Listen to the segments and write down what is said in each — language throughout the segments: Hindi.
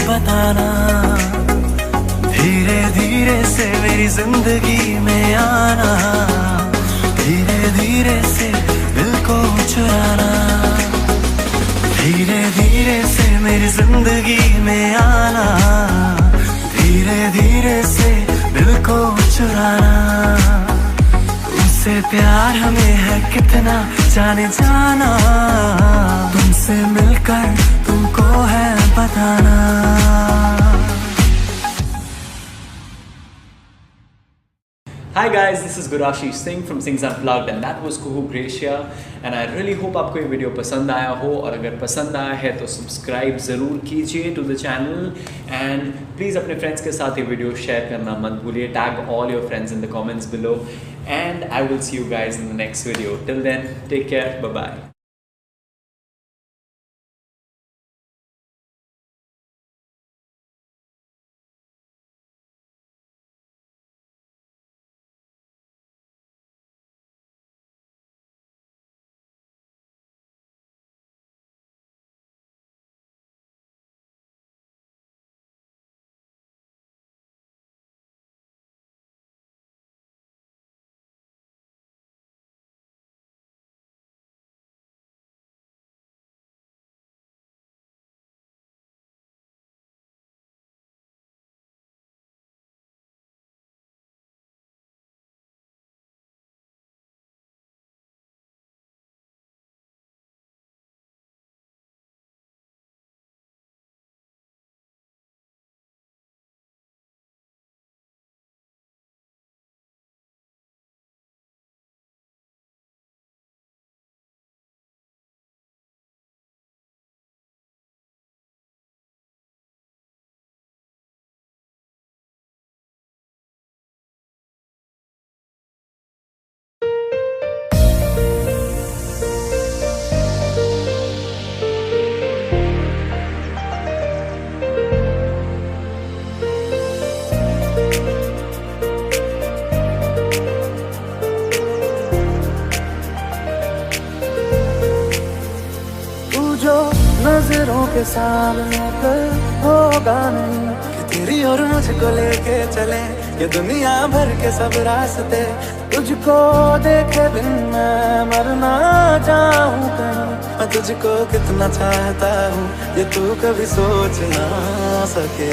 बताना, धीरे धीरे से मेरी जिंदगी में आना, धीरे धीरे से दिल को चुराना, धीरे धीरे से मेरी जिंदगी में आना, धीरे धीरे से दिल को चुराना। तुमसे प्यार हमें है कितना जाने जाना, तुमसे मिलकर तुमको है बताना। Hi guys, this is Gurashish Singh from Sings Unplugged and that was Kuhu Gracia and I really hope आपको ये वीडियो पसंद आया हो, और अगर पसंद आया है तो सब्सक्राइब ज़रूर कीजिए to the channel and please अपने फ्रेंड्स के साथ ये वीडियो शेयर करना मत भूलिए. Tag all your friends in the comments below and I will see you guys in the next video. Till then, take care, bye bye. नजरों के सामने कल होगा नहीं कि तेरी और मुझको लेके चले ये दुनिया भर के सब रास्ते. तुझको देखे बिन मैं मर ना जाऊं कहीं, मैं तुझको कितना चाहता हूँ ये तू कभी सोच ना सके.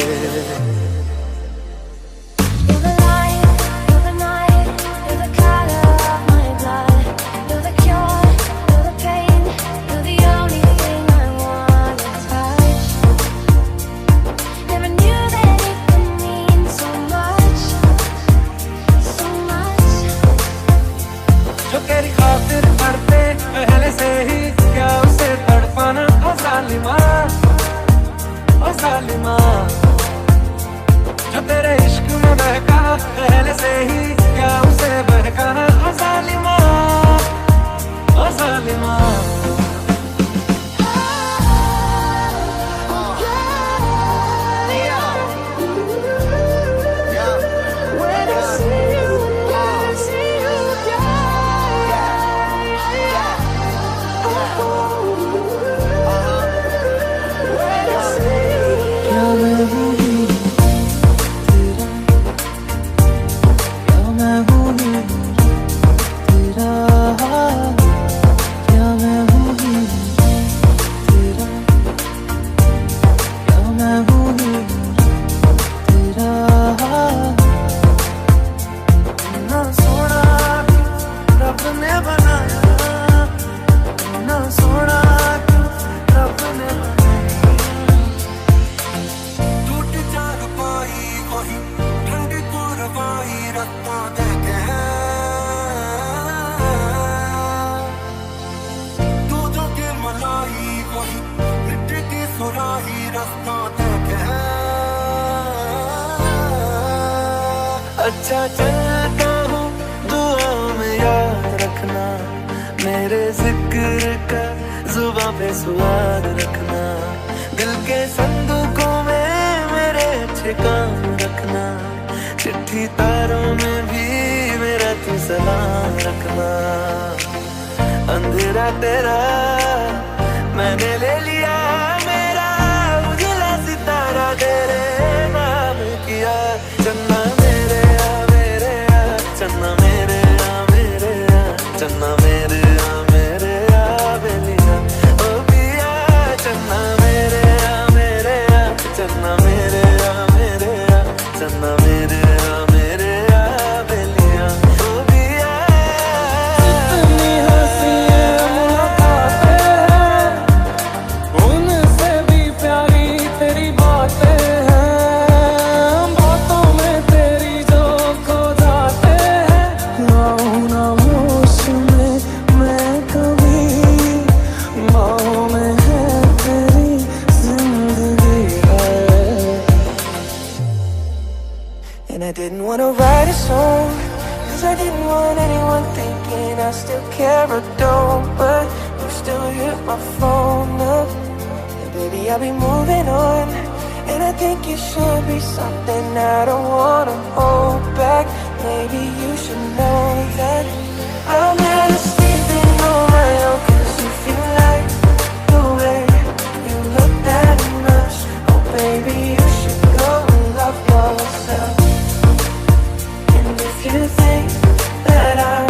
जो तेरी खातिर मरते पहले से ही क्या उसे तड़पाना, ओ जालिमा, ओ जालिमा. जो तेरे इश्क में बहका पहले से ही क्या उसे बहकाना, ओ जालिमा, ओ जालिमा. अच्छा चलता हूँ दुआओं में याद रखना, मेरे जिक्र का जुबां पे स्वाद रखना, दिल के संदूकों में मेरे अच्छे काम रखना, चिट्ठी तारों में भी मेरा तू सलाम रखना. अंधेरा तेरा मैंने ले लिया, मेरा उजला सितारा दे I didn't want to write a song, 'cause I didn't want anyone thinking I still care or don't. But you still hit my phone up, and baby I'll be moving on. And I think it should be something I don't wanna hold back. Maybe you should know that I'm never sleeping on my own. 'Cause if you like the way you look that much, oh baby you should go and love yourself. And if you think that I'm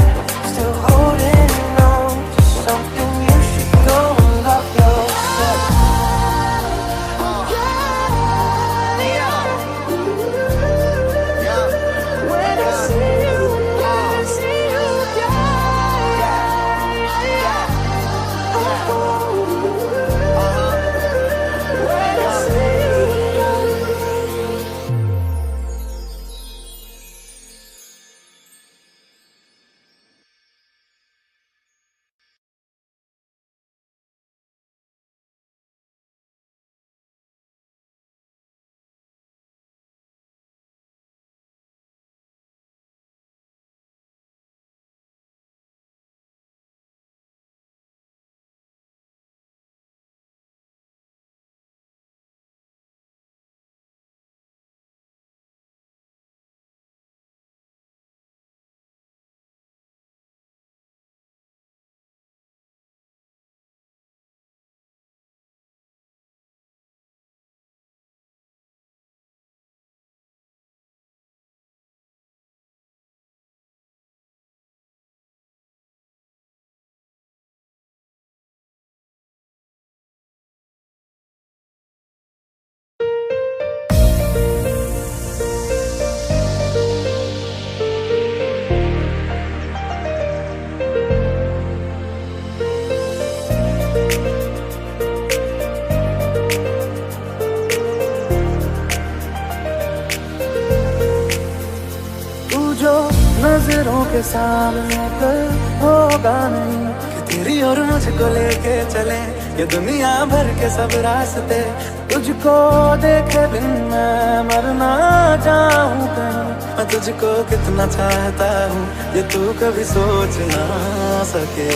still holding on to something, you should go and love yourself. नजरों के सामने कल होगा नहीं कि तेरी और मुझको लेके चले ये दुनिया भर के सब रास्ते। तुझको देखे बिन मैं मर ना जाऊं कहीं, मैं तुझको कितना चाहता हूँ ये तू कभी सोच ना सके।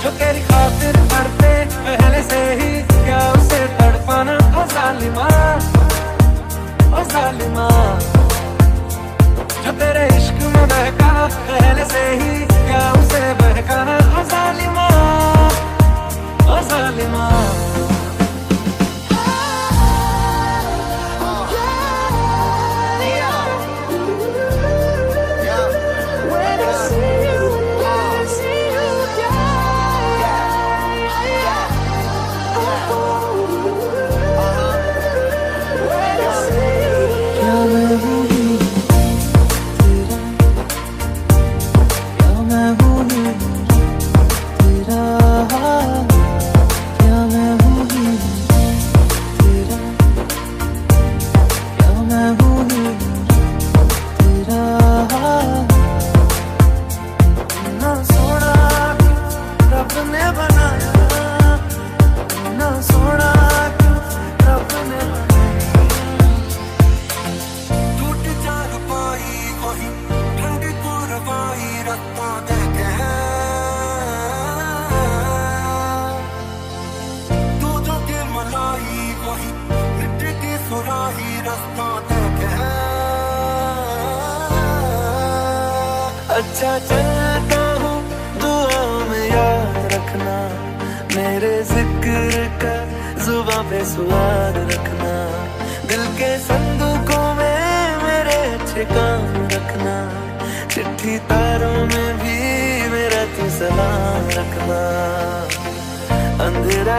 जो तेरी खातिर मरते पहले से ही क्या उसे तड़पाना, ओ जालिमा, ओ जालिमा। जो तेरे इश्क में बहका पहले से ही क्या उसे बहकाना, ओ जालिमा, ओ जालिमा। अच्छा चलता हूँ दुआओं में याद रखना, मेरे जिक्र का जुबां पे स्वाद रखना। दिल के संदूकों में मेरे अच्छे काम रखना, चिट्ठी तारों में भी मेरा तू सलाम रखना। अंधेरा